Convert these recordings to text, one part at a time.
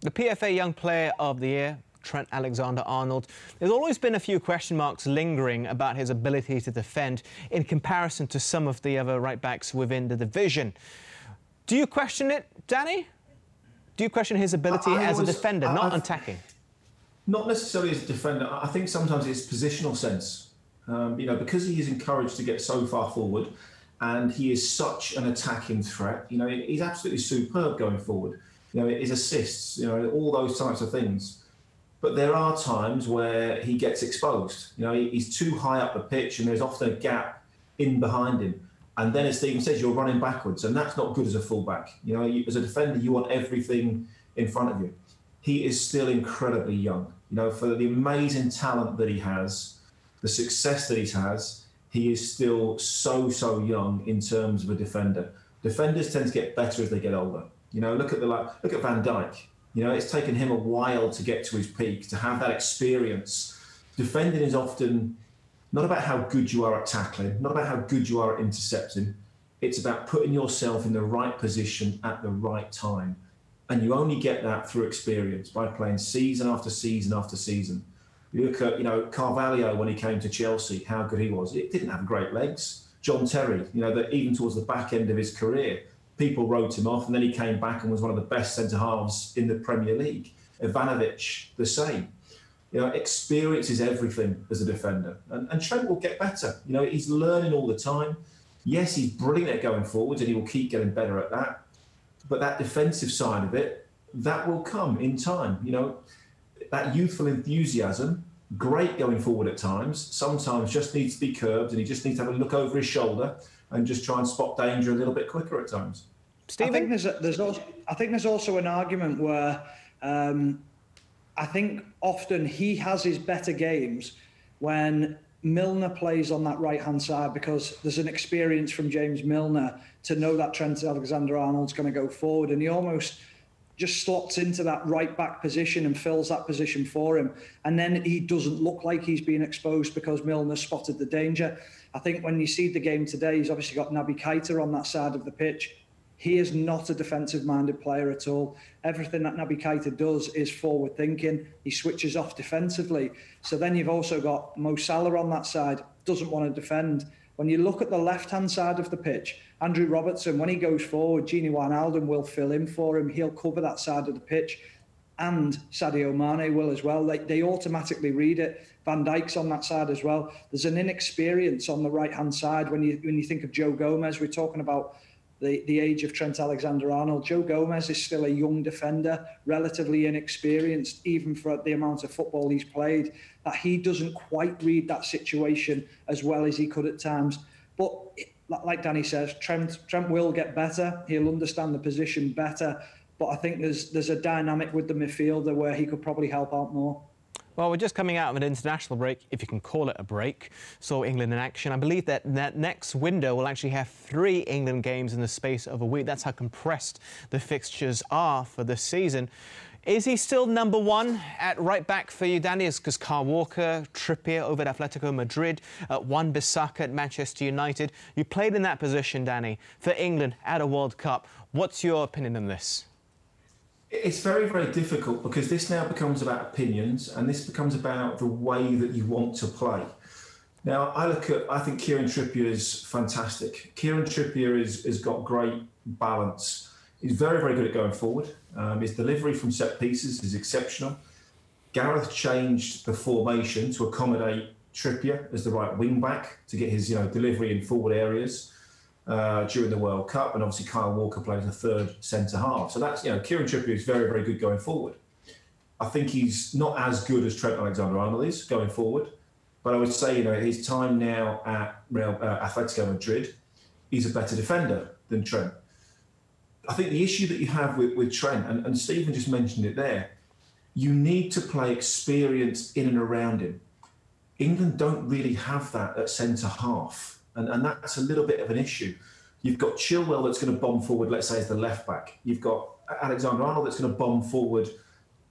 The PFA Young Player of the Year, Trent Alexander-Arnold. There's always been a few question marks lingering about his ability to defend in comparison to some of the other right-backs within the division. Do you question it, Danny? Do you question his ability as a defender, not attacking? Not necessarily as a defender. I think sometimes it's positional sense. You know, because he is encouraged to get so far forward and he is such an attacking threat, you know, he's absolutely superb going forward. You know, his assists, you know, all those types of things. But there are times where he gets exposed. You know, he's too high up the pitch and there's often a gap in behind him. And then, as Stephen says, you're running backwards, and that's not good as a fullback. You know, as a defender, you want everything in front of you. He is still incredibly young. You know, for the amazing talent that he has, the success that he has, he is still so young in terms of a defender. Defenders tend to get better as they get older. You know, look at Van Dijk. You know, it's taken him a while to get to his peak, to have that experience. Defending is often not about how good you are at tackling, not about how good you are at intercepting. It's about putting yourself in the right position at the right time. And you only get that through experience, by playing season after season after season. You look at, you know, Carvalho when he came to Chelsea, how good he was. It didn't have great legs. John Terry, you know, that even towards the back end of his career, people wrote him off, and then he came back and was one of the best centre-halves in the Premier League. Ivanovic, the same. You know, experience is everything as a defender. And Trent will get better. You know, he's learning all the time. Yes, he's brilliant at going forwards, and he will keep getting better at that. But that defensive side of it, that will come in time. You know, that youthful enthusiasm, great going forward at times, sometimes just needs to be curbed, and he just needs to have a look over his shoulder and just try and spot danger a little bit quicker at times. Stephen? I think there's also an argument where I think often he has his better games when Milner plays on that right-hand side, because there's an experience from James Milner to know that Trent Alexander-Arnold's going to go forward, and he almost just slots into that right-back position and fills that position for him. And then he doesn't look like he's being exposed because Milner spotted the danger. I think when you see the game today, he's obviously got Naby Keita on that side of the pitch. He is not a defensive-minded player at all. Everything that Naby Keita does is forward-thinking. He switches off defensively. So then you've also got Mo Salah on that side, doesn't want to defend. When you look at the left-hand side of the pitch, Andrew Robertson, when he goes forward, Gini Wijnaldum will fill in for him. He'll cover that side of the pitch. And Sadio Mane will as well. They automatically read it. Van Dijk's on that side as well. There's an inexperience on the right-hand side. When you think of Joe Gomez, we're talking about the age of Trent Alexander-Arnold. Joe Gomez is still a young defender, relatively inexperienced, even for the amount of football he's played, that he doesn't quite read that situation as well as he could at times. But like Danny says, Trent will get better. He'll understand the position better. But I think there's a dynamic with the midfielder where he could probably help out more. Well, we're just coming out of an international break, if you can call it a break. Saw England in action. I believe that next window will actually have 3 England games in the space of a week. That's how compressed the fixtures are for this season. Is he still number 1 at right back for you, Danny? Because Kyle Walker, Trippier over at Atletico Madrid, Wan-Bissaka at Manchester United. You played in that position, Danny, for England at a World Cup. What's your opinion on this? It's very difficult, because this now becomes about opinions, and this becomes about the way that you want to play. Now, I think Kieran Trippier is fantastic. Kieran Trippier has got great balance. He's very good at going forward. His delivery from set pieces is exceptional. Gareth changed the formation to accommodate Trippier as the right wing back to get his delivery in forward areas during the World Cup, and obviously Kyle Walker plays a third centre half. So that's Kieran Trippier is very good going forward. I think he's not as good as Trent Alexander-Arnold is going forward, but I would say his time now at Atletico Madrid, he's a better defender than Trent. I think the issue that you have with Trent, and Stephen just mentioned it there, you need to play experience in and around him. England don't really have that at centre half. And that's a little bit of an issue. You've got Chilwell that's going to bomb forward, let's say, as the left back. You've got Alexander-Arnold that's going to bomb forward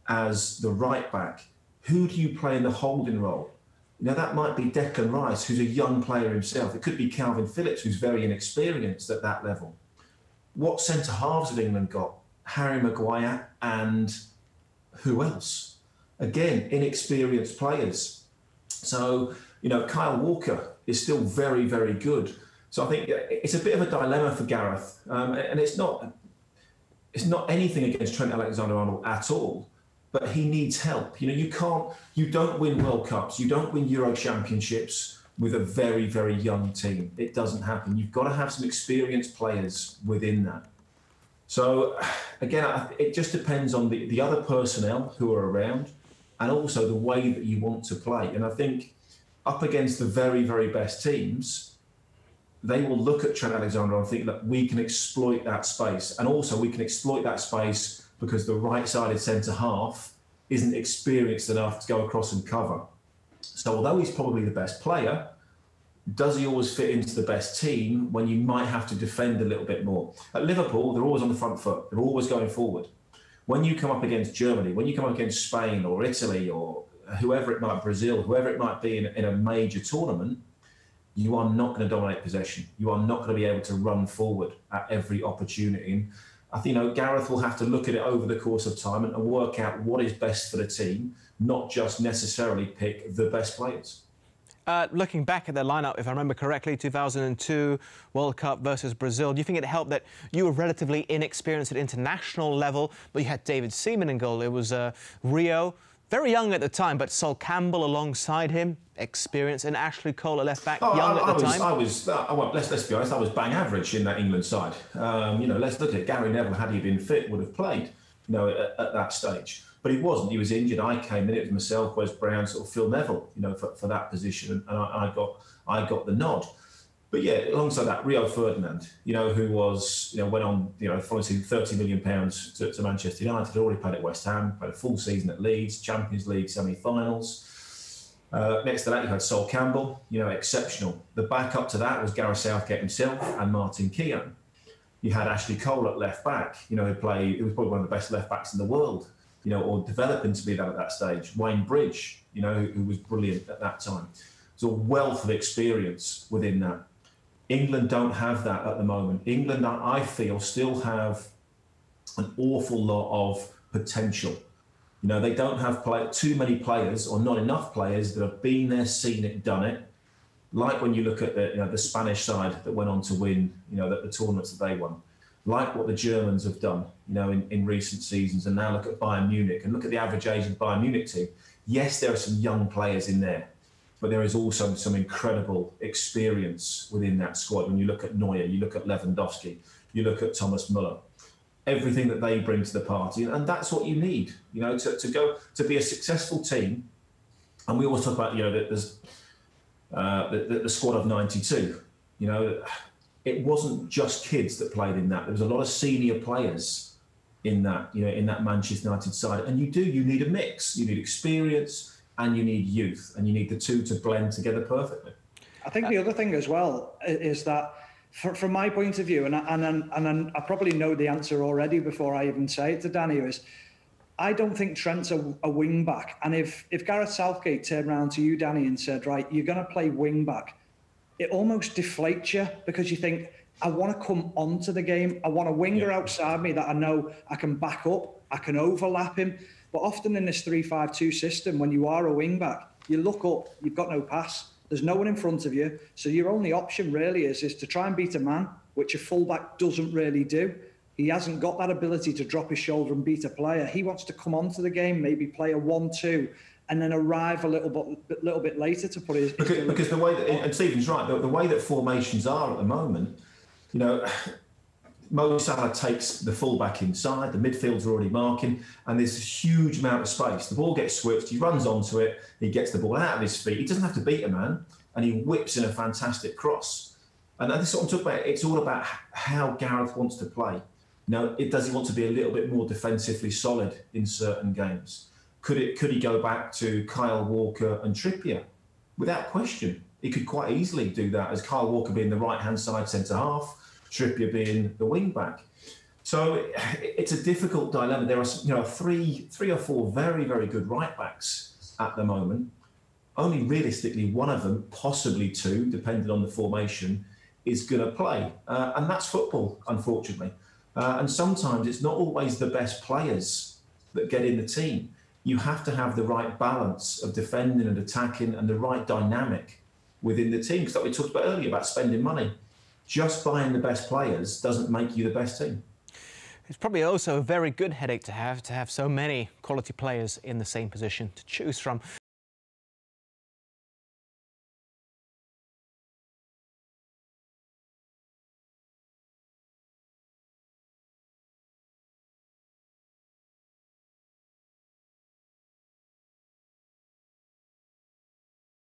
as the right back. Who do you play in the holding role? That might be Declan Rice, who's a young player himself. It could be Calvin Phillips, who's very inexperienced at that level. What centre halves have England got? Harry Maguire and who else? Again, inexperienced players. So, Kyle Walker is still very, very good. So I think it's a bit of a dilemma for Gareth. And it's not anything against Trent Alexander-Arnold at all, but he needs help. You don't win World Cups, you don't win Euro Championships with a very, very young team. It doesn't happen. You've got to have some experienced players within that. So, again, it just depends on the other personnel who are around and also the way that you want to play. And I think up against the very, very best teams, they will look at Trent Alexander and think that we can exploit that space. And also we can exploit that space because the right-sided centre-half isn't experienced enough to go across and cover. So although he's probably the best player, does he always fit into the best team when you might have to defend a little bit more? At Liverpool, they're always on the front foot. They're always going forward. When you come up against Germany, when you come up against Spain or Italy or whoever it might, Brazil, whoever it might be in a major tournament, you are not going to dominate possession. You are not going to be able to run forward at every opportunity. And I think, Gareth will have to look at it over the course of time and work out what is best for the team, not just necessarily pick the best players. Looking back at their lineup, if I remember correctly, 2002 World Cup versus Brazil, do you think it helped that you were relatively inexperienced at international level, but you had David Seaman in goal? It was Rio, very young at the time, but Sol Campbell alongside him, experienced, and Ashley Cole at left back, young at the time. Let's be honest, I was bang average in that England side. Let's look at it. Gary Neville, had he been fit, would have played, at that stage. But he wasn't. He was injured. I came in. It was myself, Wes Brown, sort of Phil Neville, for that position, and I got the nod. But yeah, alongside that, Rio Ferdinand, who was, went on, following £30 million to Manchester United, had already played at West Ham, played a full season at Leeds, Champions League semi-finals. Next to that, you had Sol Campbell, exceptional. The backup to that was Gareth Southgate himself and Martin Keown. You had Ashley Cole at left back, he was probably one of the best left backs in the world, or developing to be that at that stage. Wayne Bridge, who was brilliant at that time. There's a wealth of experience within that. England don't have that at the moment. England, I feel, still have an awful lot of potential. They don't have too many players, or not enough players, that have been there, seen it, done it. Like when you look at the Spanish side that went on to win, the tournaments that they won. Like what the Germans have done, in recent seasons, and now look at Bayern Munich and look at the average age of the Bayern Munich team. Yes, there are some young players in there, but there is also some incredible experience within that squad. When you look at Neuer, you look at Lewandowski, you look at Thomas Müller, everything that they bring to the party, and that's what you need, to be a successful team. And we always talk about, that there's the squad of 92, it wasn't just kids that played in that. There was a lot of senior players in that, in that Manchester United side. And you need a mix. You need experience and you need youth, and you need the two to blend together perfectly. I think the other thing as well is that, from my point of view, and I probably know the answer already before I even say it to Danny, is I don't think Trent's a wing back. And if Gareth Southgate turned around to you, Danny, and said, right, you're going to play wing back, it almost deflates you, because you think, I want to come onto the game. I want a winger outside me that I know I can back up, I can overlap him. But often in this 3-5-2 system, when you are a wing back, you look up, you've got no pass. There's no one in front of you. So your only option really is to try and beat a man, which a fullback doesn't really do. He hasn't got that ability to drop his shoulder and beat a player. He wants to come onto the game, maybe play a 1-2, and then arrive a little bit later to put his... Because the way that, and Stephen's right, the way that formations are at the moment, Mo Salah takes the fullback inside, the midfield's already marking, and there's a huge amount of space. The ball gets switched, he runs onto it, he gets the ball out of his feet, he doesn't have to beat a man, and he whips in a fantastic cross. And this is what I'm talking about. It's all about how Gareth wants to play. Does he want to be a little bit more defensively solid in certain games? Could he go back to Kyle Walker and Trippier? Without question, he could quite easily do that, as Kyle Walker being the right-hand side centre-half, Trippier being the wing-back. So it's a difficult dilemma. There are three or four very, very good right-backs at the moment. Only realistically one of them, possibly two, depending on the formation, is going to play. And that's football, unfortunately. And sometimes it's not always the best players that get in the team. You have to have the right balance of defending and attacking and the right dynamic within the team. Because like we talked about earlier about spending money, just buying the best players doesn't make you the best team. It's probably also a very good headache to have so many quality players in the same position to choose from.